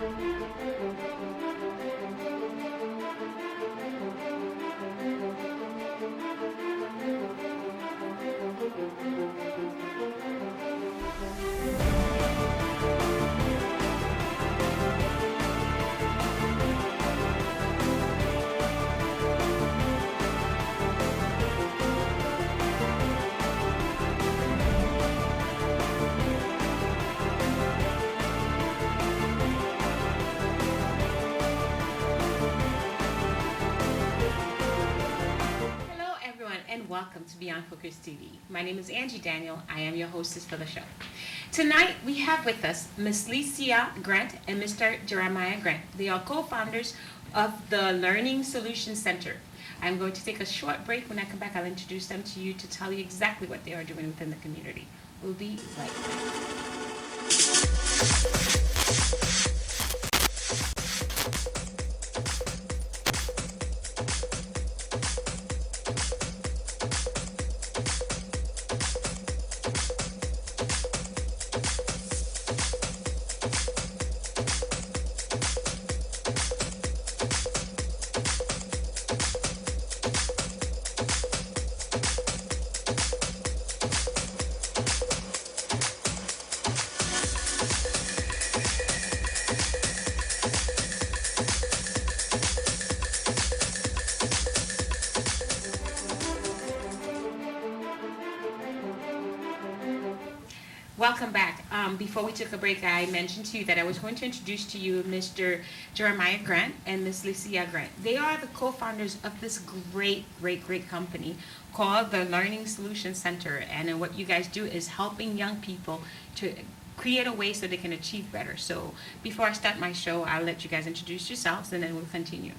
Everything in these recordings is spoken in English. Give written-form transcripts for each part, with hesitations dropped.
Hello, everyone, and welcome to Beyond Focus TV. My name is Angie Daniel. I am your hostess for the show. Tonight, we have with us Ms. Lycia Grant and Mr. Jeremiah Grant. They are co-founders of the Learning Solutions Center. I'm going to take a short break. When I come back, I'll introduce them to you to tell you exactly what they are doing within the community. We'll be right back. Welcome back. Before we took a break, I mentioned to you that I was going to introduce to you Mr. Jeremiah Grant and Ms. Lycia Grant. They are the co-founders of this great company called the Learning Solutions Center. And what you guys do is helping young people to create a way so they can achieve better. So before I start my show, I'll let you guys introduce yourselves and then we'll continue.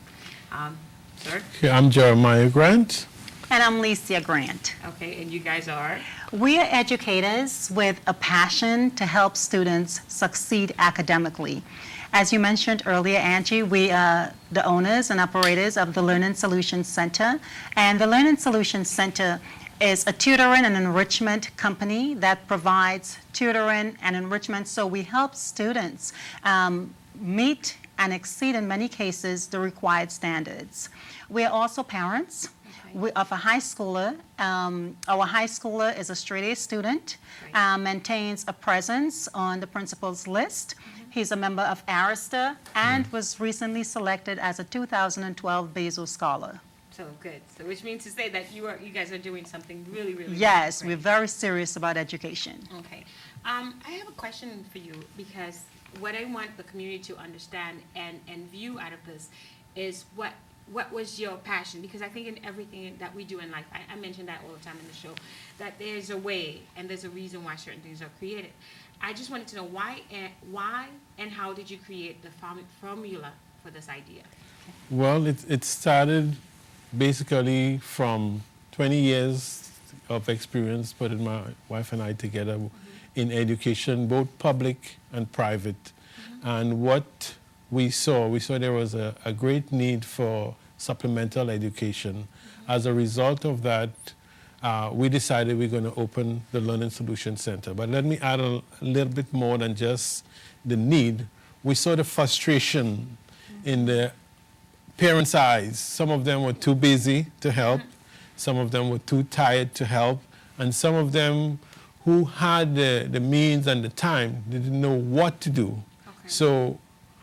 Sir? Okay, I'm Jeremiah Grant. And I'm Lycia Grant. Okay, and you guys are? We are educators with a passion to help students succeed academically. As you mentioned earlier, Angie, we are the owners and operators of the Learning Solutions Center. And the Learning Solutions Center is a tutoring and enrichment company that provides tutoring and enrichment. So we help students meet and exceed, in many cases, the required standards. We are also parents. Of a high schooler. Our high schooler is a straight-A student, maintains a presence on the principal's list. He's a member of Arista and was recently selected as a 2012 Basel Scholar. So good. So which means to say that you guys are doing something really Yes, great. we're very serious about education. Okay. I have a question for you because what I want the community to understand and view out of this is what was your passion? Because I think in everything that we do in life, I mention that all the time in the show, that there's a way and there's a reason why certain things are created. I just wanted to know why and how did you create the formula for this idea? Well, it started basically from 20 years of experience putting my wife and I together in education, both public and private. And what we saw there was a great need for supplemental education. As a result of that, we decided we're going to open the Learning Solutions Center. But let me add a little bit more than just the need. We saw the frustration in the parents' eyes. Some of them were too busy to help. Some of them were too tired to help. And some of them who had the means and the time didn't know what to do. So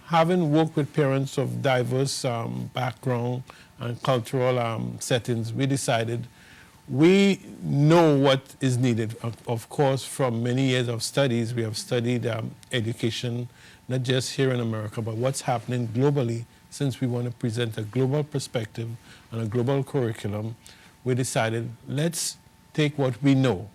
having worked with parents of diverse background and cultural settings, we decided we know what is needed. Of course, from many years of studies, we have studied education, not just here in America, but what's happening globally. Since we want to present a global perspective and a global curriculum, we decided let's take what we know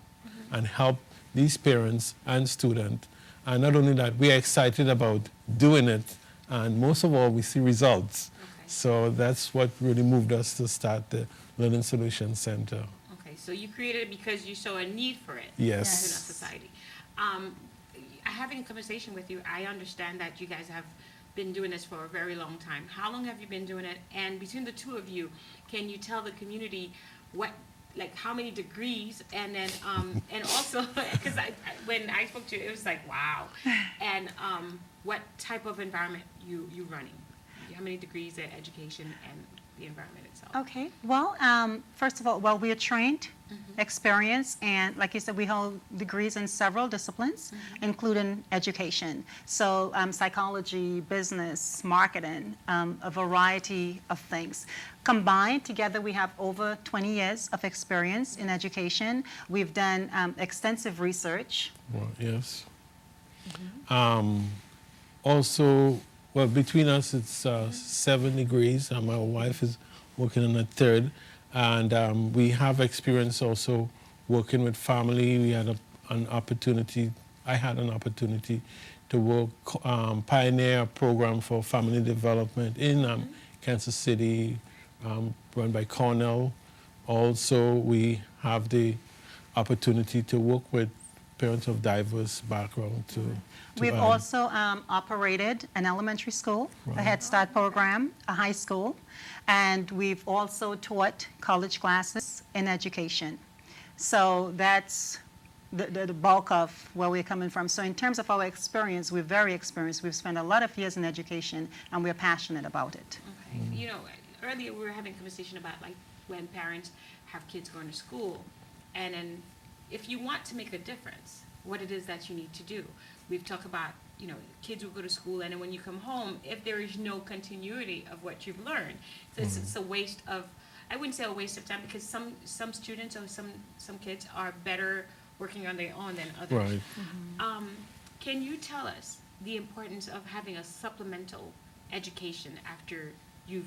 and help these parents and students. And not only that, we are excited about doing it, and most of all, we see results. So that's what really moved us to start the Learning Solutions Center. Okay, so you created it because you saw a need for it Yes. in our society. Having a conversation with you, I understand that you guys have been doing this for a very long time. How long have you been doing it? And between the two of you, can you tell the community what like how many degrees, and then and also because when I spoke to you, it was like wow, and what type of environment you running? How many degrees at education and the environment itself? Okay. Well, first of all, we are trained, experienced, and like you said, we hold degrees in several disciplines, including education. So psychology, business, marketing, a variety of things. Combined together, we have over 20 years of experience in education. We've done extensive research. Well, yes. Also, well, between us, it's 7 degrees, and my wife is working on a third. And we have experience also working with family. We had an opportunity, I had an opportunity to work, pioneer a program for family development in Kansas City, run by Cornell. Also, we have the opportunity to work with parents of diverse background to We've also operated an elementary school, a Head Start program, a high school, and we've also taught college classes in education. So that's the bulk of where we're coming from. So in terms of our experience, we're very experienced. We've spent a lot of years in education, and we're passionate about it. Okay. You know, earlier we were having a conversation about like when parents have kids going to school, and then if you want to make a difference, what it is that you need to do. We've talked about, you know, kids will go to school, and then when you come home, if there is no continuity of what you've learned, so it's a waste of, I wouldn't say a waste of time, because some students or some kids are better working on their own than others. Right. Can you tell us the importance of having a supplemental education after your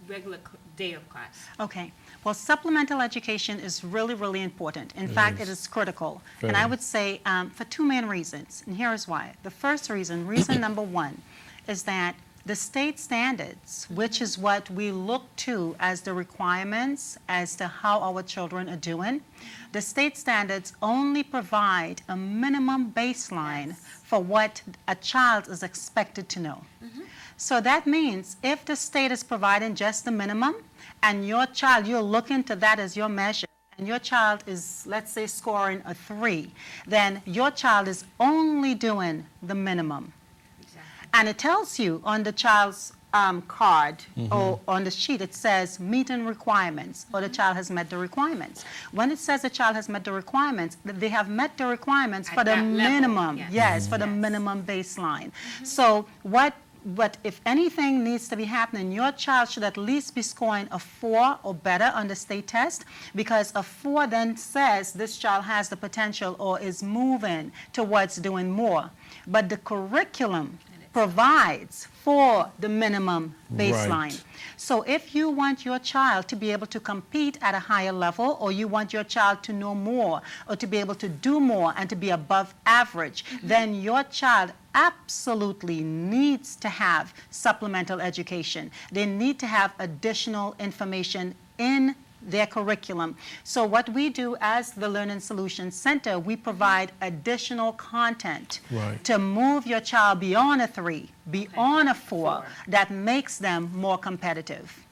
regular day of class? Okay. Well, supplemental education is really, really important. In fact, it is critical. And I would say for two main reasons, and here is why. The first reason number one, is that the state standards, which is what we look to as the requirements as to how our children are doing, the state standards only provide a minimum baseline for what a child is expected to know. So that means if the state is providing just the minimum, and your child, you're looking to that as your measure, and your child is, let's say, scoring a 3, then your child is only doing the minimum. Exactly. And it tells you on the child's card or on the sheet, it says meeting requirements, or the child has met the requirements. When it says the child has met the requirements, they have met the requirements At for the that level, minimum. yes. Yes, for the minimum baseline. So what if anything needs to be happening, your child should at least be scoring a 4 or better on the state test, because a 4 then says this child has the potential or is moving towards doing more. But the curriculum provides for the minimum baseline. Right. So if you want your child to be able to compete at a higher level, or you want your child to know more, or to be able to do more and to be above average, then your child absolutely needs to have supplemental education. They need to have additional information in their curriculum. So what we do as the Learning Solutions Center, we provide additional content to move your child beyond a 3, beyond a 4, that makes them more competitive.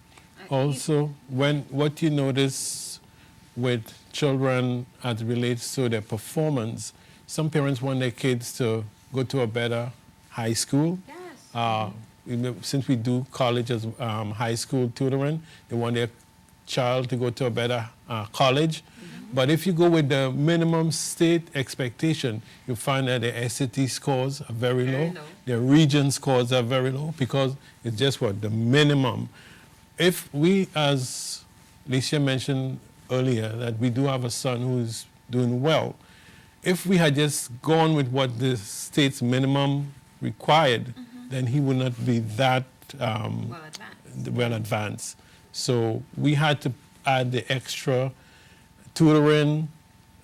Also, what you notice with children as it relates to their performance, some parents want their kids to go to a better high school. Yes. Since we do college as high school tutoring, they want their child to go to a better college. But if you go with the minimum state expectation, you find that the SAT scores are very low. The region scores are very low, because it's just the minimum. If we, as Lycia mentioned earlier, that we do have a son who's doing well, if we had just gone with what the state's minimum required, then he would not be that well advanced. So we had to add the extra tutoring,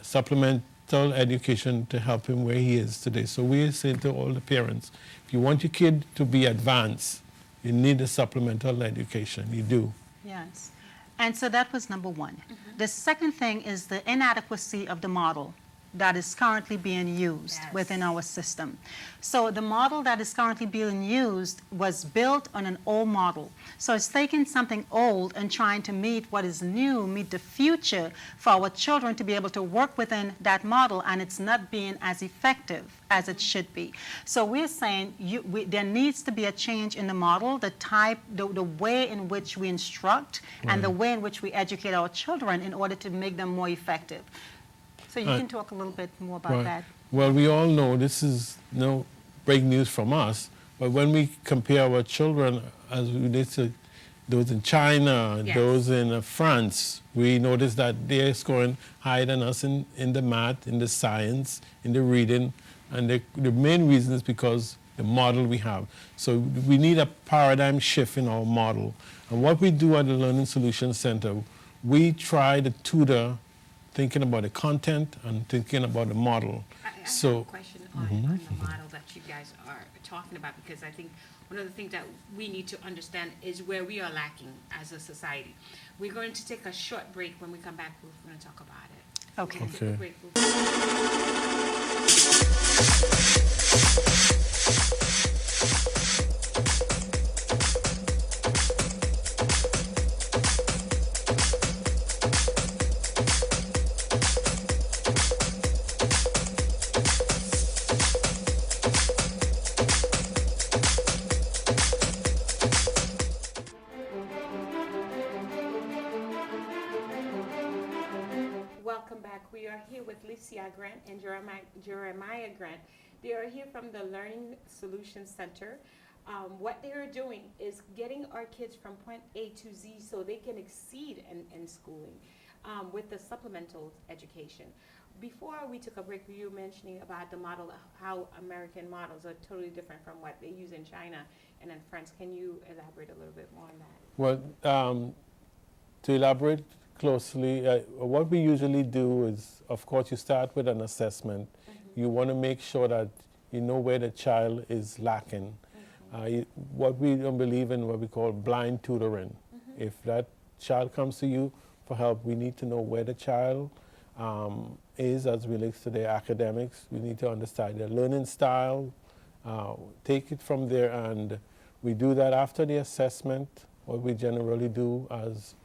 supplemental education to help him where he is today. So we are saying to all the parents, if you want your kid to be advanced, you need a supplemental education. You do. Yes. And so that was number one. The second thing is the inadequacy of the model. that is currently being used Yes. within our system. So the model that is currently being used was built on an old model. So it's taking something old and trying to meet what is new, meet the future for our children to be able to work within that model, and it's not being as effective as it should be. So we're saying there needs to be a change in the model, the type, the way in which we instruct, and the way in which we educate our children in order to make them more effective. So you can talk a little bit more about that. Well, we all know this is no break news from us, but when we compare our children as we did to those in China, Yes. those in France, we notice that they're scoring higher than us in the math, in the science, in the reading, and the main reason is because the model we have. So we need a paradigm shift in our model. And what we do at the Learning Solutions Center, we try to tutor thinking about the content and thinking about the model. I have a So question on the model that you guys are talking about, because I think one of the things that we need to understand is where we are lacking as a society. We're going to take a short break. When we come back, we're going to talk about it. Okay. We'll take a Okay. break. Welcome back. We are here with Lycia Grant and Jeremiah Grant. They are here from the Learning Solutions Center. What they are doing is getting our kids from point A to Z so they can exceed in schooling with the supplemental education. Before we took a break, you were mentioning about the model, how American models are totally different from what they use in China and in France. Can you elaborate a little bit more on that? well, to elaborate closely, what we usually do is, of course, you start with an assessment. You want to make sure that you know where the child is lacking. What we don't believe in, what we call blind tutoring. If that child comes to you for help, we need to know where the child is as relates to their academics. We need to understand their learning style, take it from there, and we do that after the assessment. What we generally do, as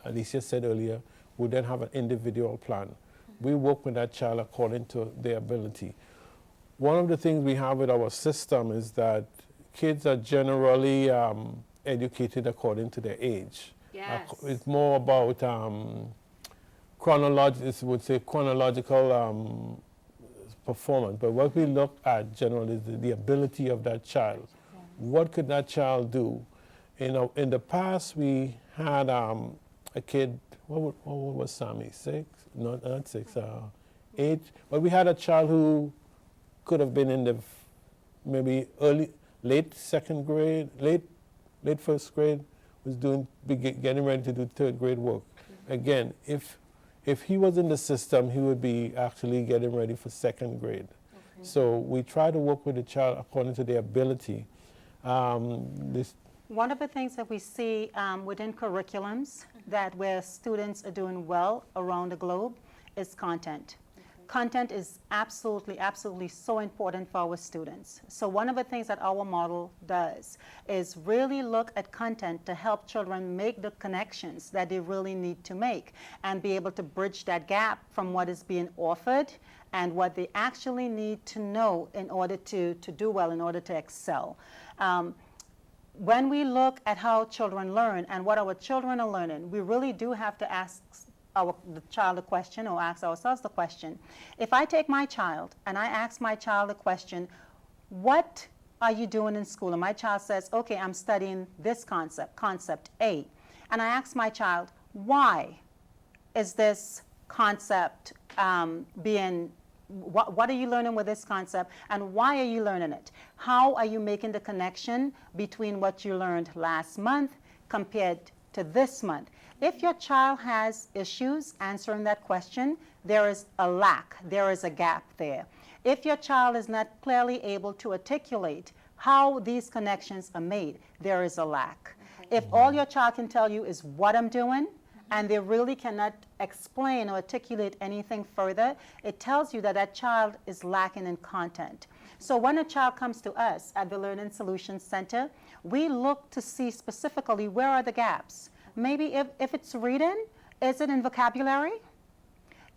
Lycia said earlier, we then have an individual plan. We work with that child according to their ability. One of the things we have with our system is that kids are generally educated according to their age. Yes. It's more about chronological performance. But what we look at generally is the ability of that child. What could that child do? In the past, we had a kid, what was Sammy, 6? Not 6, 8. But we had a child who could have been in the maybe late second grade, late first grade, was getting ready to do third grade work. Again, if he was in the system, he would be actually getting ready for second grade. So we try to work with the child according to their ability. One of the things that we see within curriculums that where students are doing well around the globe is content. Content is absolutely so important for our students. So one of the things that our model does is really look at content to help children make the connections that they really need to make and be able to bridge that gap from what is being offered and what they actually need to know in order to do well, in order to excel. When we look at how children learn and what our children are learning, we really do have to ask the child a question, or ask ourselves the question. If I take my child and I ask my child a question, what are you doing in school? And my child says, okay, I'm studying this concept A. And I ask my child, why is this concept what are you learning with this concept, and why are you learning it? How are you making the connection between what you learned last month compared to this month? If your child has issues answering that question, there is a lack, there is a gap there. If your child is not clearly able to articulate how these connections are made, there is a lack. If all your child can tell you is what I'm doing, and they really cannot explain or articulate anything further, it tells you that that child is lacking in content. So when a child comes to us at the Learning Solutions Center, we look to see specifically where are the gaps. Maybe if it's reading, is it in vocabulary?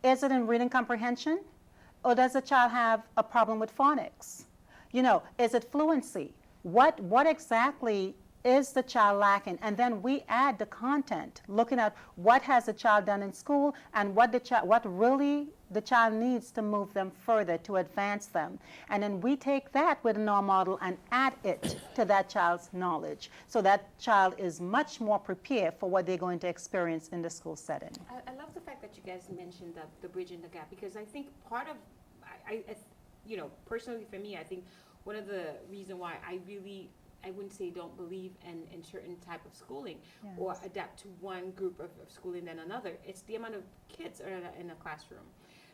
Is it in reading comprehension? Or does the child have a problem with phonics? You know, is it fluency? What exactly is the child lacking? And then we add the content, looking at what has the child done in school and what really the child needs to move them further, to advance them. And then we take that within our model and add it to that child's knowledge, so that child is much more prepared for what they're going to experience in the school setting. I love the fact that you guys mentioned the bridging the gap, because I think part of, you know, personally for me, I think one of the reasons why I wouldn't say don't believe in certain type of schooling, Yes. or adapt to one group of schooling than another. It's the amount of kids are in a classroom.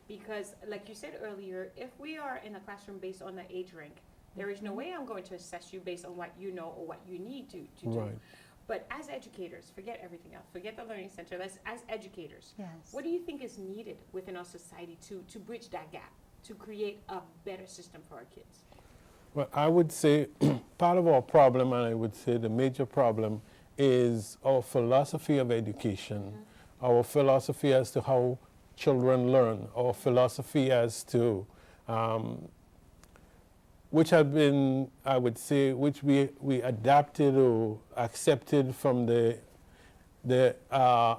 Because like you said earlier, if we are in a classroom based on the age rank, there is no way I'm going to assess you based on what you know or what you need to do. Right. But as educators, forget everything else, forget the learning center, as educators, Yes. what do you think is needed within our society to bridge that gap, to create a better system for our kids? Well, I would say part of our problem, and I would say the major problem, is our philosophy of education, our philosophy as to how children learn, our philosophy as to, which have been, I would say, which we adapted or accepted from a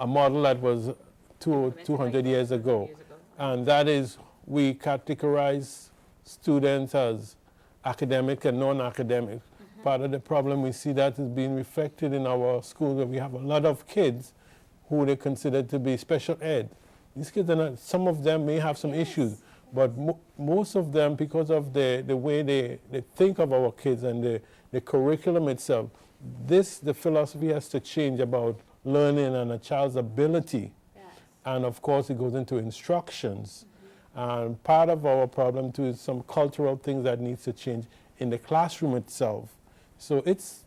model that was 200 years ago. And that is, we categorize students as academic and non-academic. Part of the problem we see that is being reflected in our schools, where we have a lot of kids who they consider to be special ed. These kids are not, some of them may have some issues, but most of them, because of the way they think of our kids and the curriculum itself, the philosophy has to change about learning and a child's ability. Yes. And of course it goes into instructions. And part of our problem too is some cultural things that needs to change in the classroom itself. So it's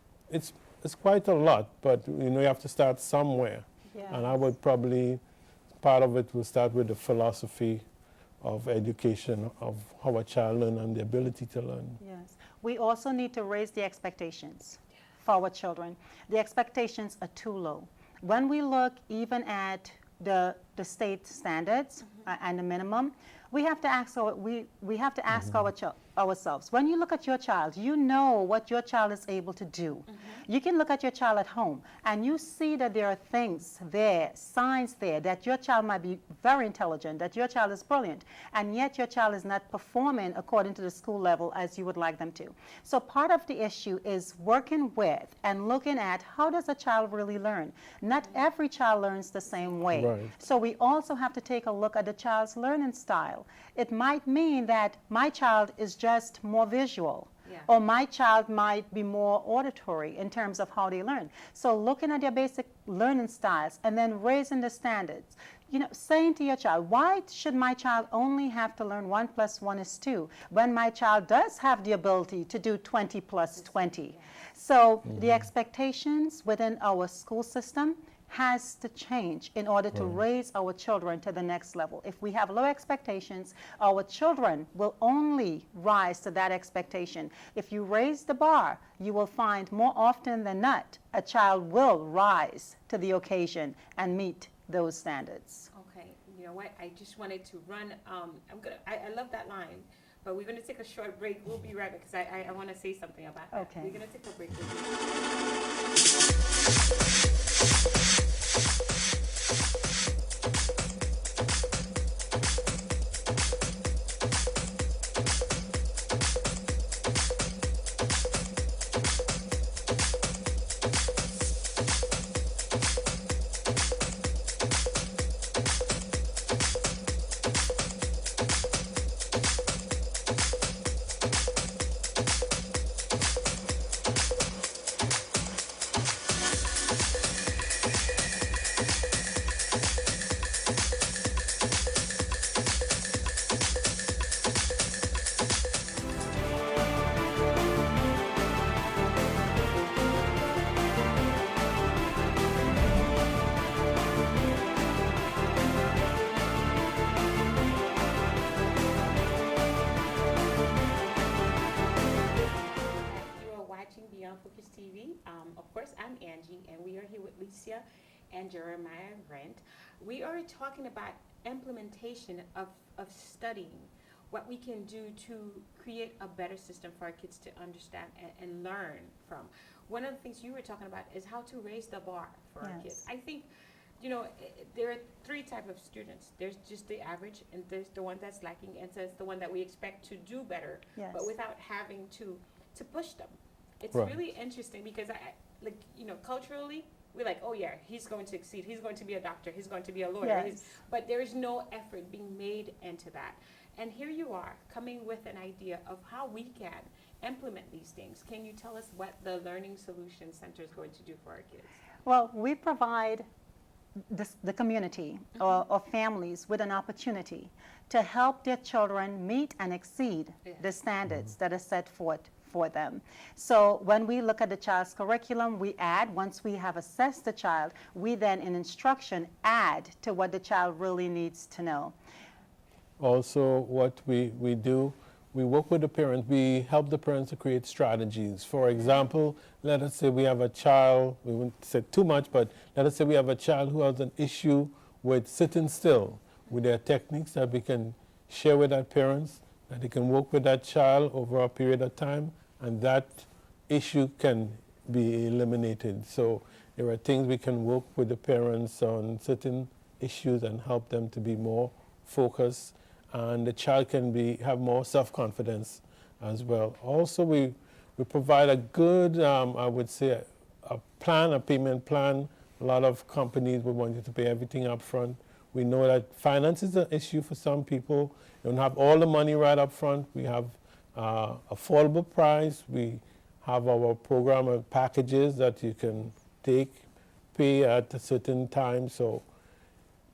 quite a lot, but you know, you have to start somewhere. Yes. And I would probably, part of it will start with the philosophy of education, of how a child learns and the ability to learn. Yes. We also need to raise the expectations for our children. The expectations are too low. When we look even at the state standards and the minimum, we have to ask ourselves, when you look at your child, you know what your child is able to do. You can look at your child at home and you see that there are things there, signs there, that your child might be very intelligent, that your child is brilliant, and yet your child is not performing according to the school level as you would like them to. So part of the issue is working with and looking at, how does a child really learn? Not every child learns the same way. Right. So we also have to take a look at the child's learning style. It might mean that my child is just more visual, Yeah. or my child might be more auditory in terms of how they learn. So looking at their basic learning styles and then raising the standards. You know, saying to your child, why should my child only have to learn 1 + 1 = 2 when my child does have the ability to do 20 + 20? So the expectations within our school system has to change in order to raise our children to the next level. If we have low expectations, our children will only rise to that expectation. If you raise the bar, you will find more often than not, a child will rise to the occasion and meet those standards. Okay, you know what? I just wanted to run. I love that line, but we're gonna take a short break. We'll be right back because I want to say something about that. Okay. We're gonna take a break. Focus TV. Of course, I'm Angie, and we are here with Lycia and Jeremiah Grant. We are talking about implementation of studying, what we can do to create a better system for our kids to understand and learn from. One of the things you were talking about is how to raise the bar for our kids. Yes. I think, there are three types of students. There's just the average, and there's the one that's lacking, and there's the one that we expect to do better, Yes. but without having to push them. It's Right. really interesting because culturally, we're like, oh yeah, he's going to succeed. He's going to be a doctor. He's going to be a lawyer. Yes. But there is no effort being made into that. And here you are coming with an idea of how we can implement these things. Can you tell us what the Learning Solutions Center is going to do for our kids? Well, we provide the community or families with an opportunity to help their children meet and exceed the standards that are set forth for them. So when we look at the child's curriculum, we add, once we have assessed the child, we then in instruction add to what the child really needs to know. Also, what we do, we work with the parents. We help the parents to create strategies. For example, let us say we have a child, we won't say too much, but let us say we have a child who has an issue with sitting still. With their techniques that we can share with our parents, that they can work with that child over a period of time, and that issue can be eliminated. So there are things we can work with the parents on certain issues and help them to be more focused, and the child can have more self-confidence as well. Also, we provide a good, I would say, a payment plan. A lot of companies would want you to pay everything up front. We know that finance is an issue for some people. You don't have all the money right up front. We have affordable price. We have our program of packages that you can pay at a certain time. So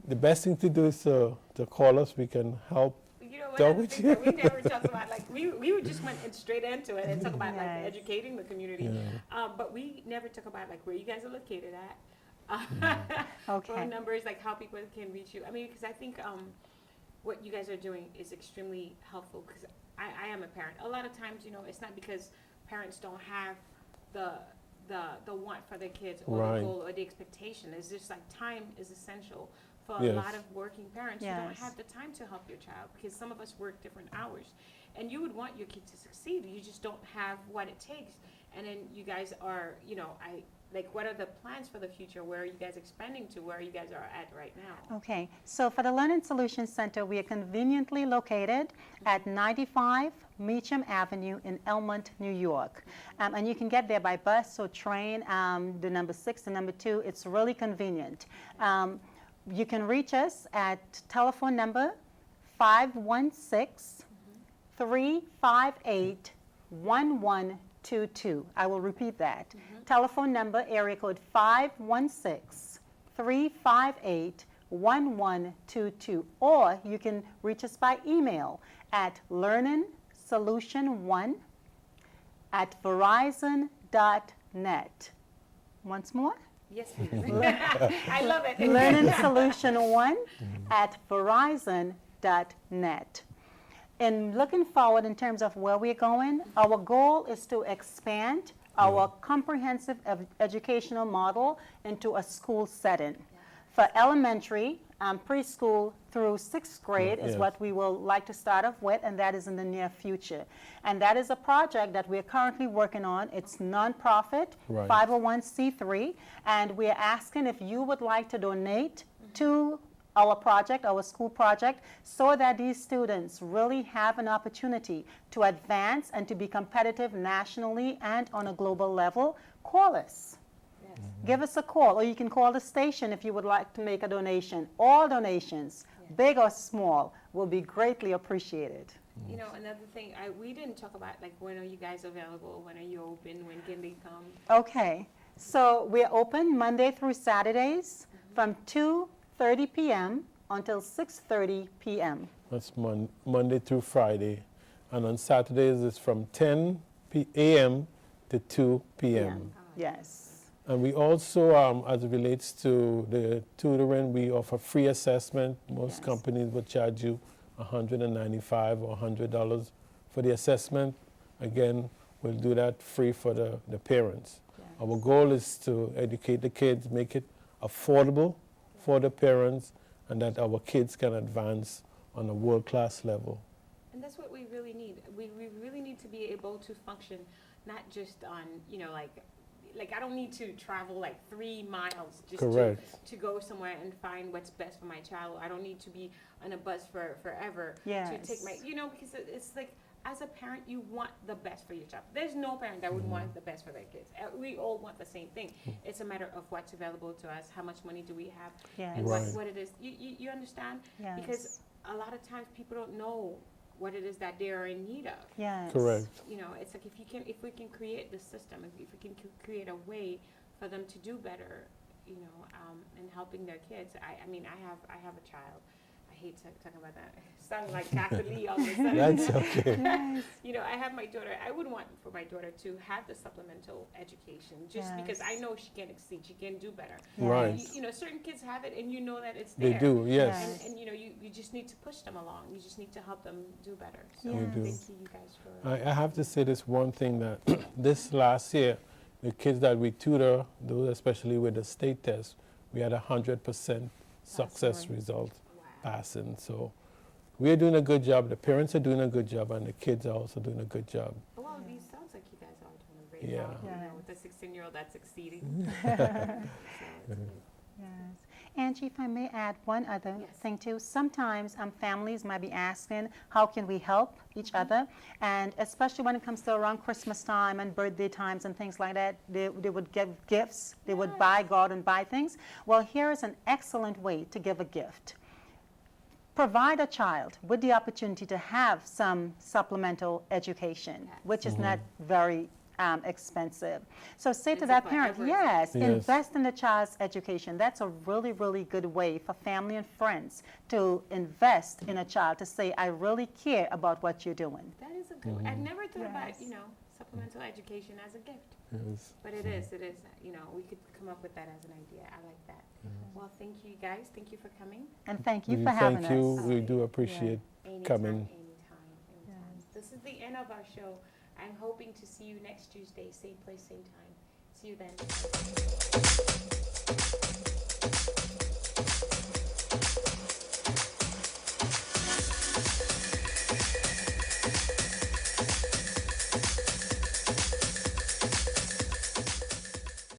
the best thing to do is to call us. We can help. One of the things that we never talked about, we just went straight into it and talk about Yes. educating the community, but we never talk about where you guys are located at. Okay. Phone numbers, how people can reach you. I mean, because I think what you guys are doing is extremely helpful, because I am a parent. A lot of times, it's not because parents don't have the want for their kids or Right. the goal or the expectation. It's just time is essential for a Yes. lot of working parents who don't Yes. have the time to help your child, because some of us work different hours. And you would want your kid to succeed. You just don't have what it takes. And then you guys are, what are the plans for the future? Where are you guys expanding to? Where you guys are at right now? Okay, so for the Learning Solutions Center, we are conveniently located at 95 Meacham Avenue in Elmont, New York. And you can get there by bus or train, the number 6, the number 2. It's really convenient. You can reach us at telephone number 516-358-1122. I will repeat that. Telephone number, area code 516-358-1122. Or you can reach us by email at learningsolution1@verizon.net. Once more? Yes, please. I love it. learningsolution1@verizon.net. And looking forward in terms of where we're going, our goal is to expand our comprehensive educational model into a school setting. For elementary, preschool through 6th grade is Yes. what we will like to start off with, and that is in the near future. And that is a project that we're currently working on. It's nonprofit, Right. 501c3, and we're asking if you would like to donate to our project, our school project, so that these students really have an opportunity to advance and to be competitive nationally and on a global level. Call us. Yes. Give us a call, or you can call the station if you would like to make a donation. All donations, big or small, will be greatly appreciated. Another thing, we didn't talk about, when are you guys available? When are you open? When can they come? Okay, so we're open Monday through Saturdays from 2:30 p.m. until 6:30 p.m. That's Monday through Friday. And on Saturdays, it's from 10 a.m. to 2 p.m. Yes. And we also, as it relates to the tutoring, we offer free assessment. Most Yes. companies will charge you $195 or $100 for the assessment. Again, we'll do that free for the parents. Yes. Our goal is to educate the kids, make it affordable for the parents, and that our kids can advance on a world-class level. And that's what we really need. We really need to be able to function, not just on, you know, like I don't need to travel like 3 miles just Correct. to go somewhere and find what's best for my child. I don't need to be on a bus for forever to Yes. take my, you know, because it's like, as a parent, you want the best for your child. There's no parent that would want the best for their kids. We all want the same thing. It's a matter of what's available to us, how much money do we have, Yes. and Right. what it is. You understand? Yes. Because a lot of times people don't know what it is that they are in need of. Yes. Correct. You know, it's like if we can create the system, if we can create a way for them to do better, you know, in helping their kids. I mean, I have a child. I hate talking about that. Sounding like Dr. Lee all of a sudden. That's okay. Yes. You know, I have my daughter. I would want for my daughter to have the supplemental education, just because I Yes. know she can exceed, she can do better. Right. You know, certain kids have it, and you know that it's They there. do, yes. Yes. And you know, you just need to push them along. You just need to help them do better. So We do. thank you guys for. I have to say this one thing that this last year, the kids that we tutor, those especially with the state test, we had 100% success great. result Wow. passing. So we're doing a good job. The parents are doing a good job, and the kids are also doing a good job. Well, it sounds like you guys are doing a great Yeah. job. You know, Yes. with the 16-year-old that's succeeding. So it's good. Yes. Angie, if I may add one other Yes. thing too. Sometimes families might be asking, how can we help each other? And especially when it comes to around Christmas time and birthday times and things like that, they would give gifts. They would buy, go out and buy things. Well, here is an excellent way to give a gift. Provide a child with the opportunity to have some supplemental education, Yes. which is not very expensive. So say to It's that a parent, forever yes, Yes. invest in the child's education. That's a really, really good way for family and friends to invest in a child, to say, I really care about what you're doing. That is a good. I never thought about, Yes. you know, supplemental education as a gift. Yes. But it is. You know, we could come up with that as an idea. I like that. Well, thank you guys. Thank you for coming. And thank you We for having thank you. us. We do appreciate Anytime, coming. anytime. Yes. This is the end of our show. I'm hoping to see you next Tuesday, same place, same time. See you then.